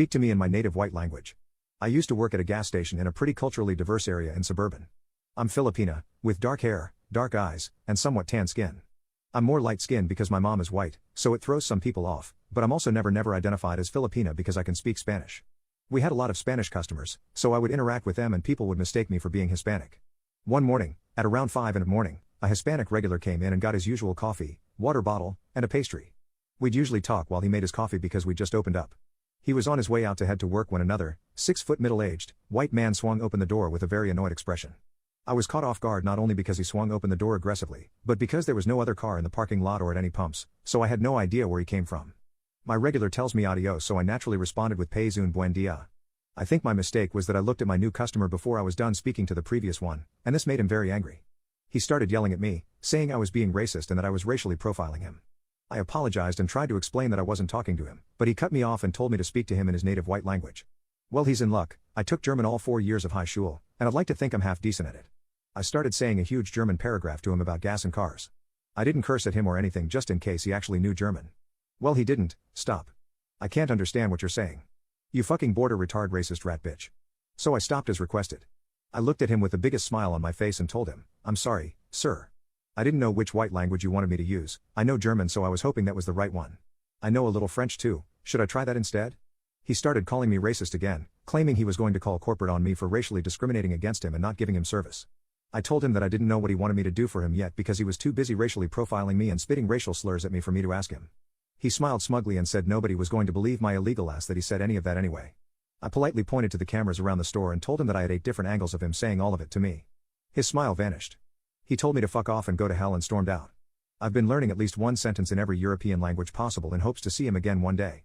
Speak to me in my native white language. I used to work at a gas station in a pretty culturally diverse area in suburban. I'm Filipina, with dark hair, dark eyes, and somewhat tan skin. I'm more light-skinned because my mom is white, so it throws some people off, but I'm also never identified as Filipina because I can speak Spanish. We had a lot of Spanish customers, so I would interact with them and people would mistake me for being Hispanic. One morning, at around 5 in the morning, a Hispanic regular came in and got his usual coffee, water bottle, and a pastry. We'd usually talk while he made his coffee because we'd just opened up. He was on his way out to head to work when another, 6-foot middle-aged, white man swung open the door with a very annoyed expression. I was caught off guard not only because he swung open the door aggressively, but because there was no other car in the parking lot or at any pumps, so I had no idea where he came from. My regular tells me adios, so I naturally responded with paz un buen dia. I think my mistake was that I looked at my new customer before I was done speaking to the previous one, and this made him very angry. He started yelling at me, saying I was being racist and that I was racially profiling him. I apologized and tried to explain that I wasn't talking to him, but he cut me off and told me to speak to him in his native white language. Well, he's in luck. I took German all 4 years of high school, and I'd like to think I'm half decent at it. I started saying a huge German paragraph to him about gas and cars. I didn't curse at him or anything just in case he actually knew German. Well, he didn't. Stop. I can't understand what you're saying. You fucking border retard racist rat bitch. So I stopped as requested. I looked at him with the biggest smile on my face and told him, I'm sorry, sir. I didn't know which white language you wanted me to use. I know German, so I was hoping that was the right one. I know a little French too. Should I try that instead? He started calling me racist again, claiming he was going to call corporate on me for racially discriminating against him and not giving him service. I told him that I didn't know what he wanted me to do for him yet because he was too busy racially profiling me and spitting racial slurs at me for me to ask him. He smiled smugly and said nobody was going to believe my illegal ass that he said any of that anyway. I politely pointed to the cameras around the store and told him that I had 8 different angles of him saying all of it to me. His smile vanished. He told me to fuck off and go to hell and stormed out. I've been learning at least one sentence in every European language possible in hopes to see him again one day.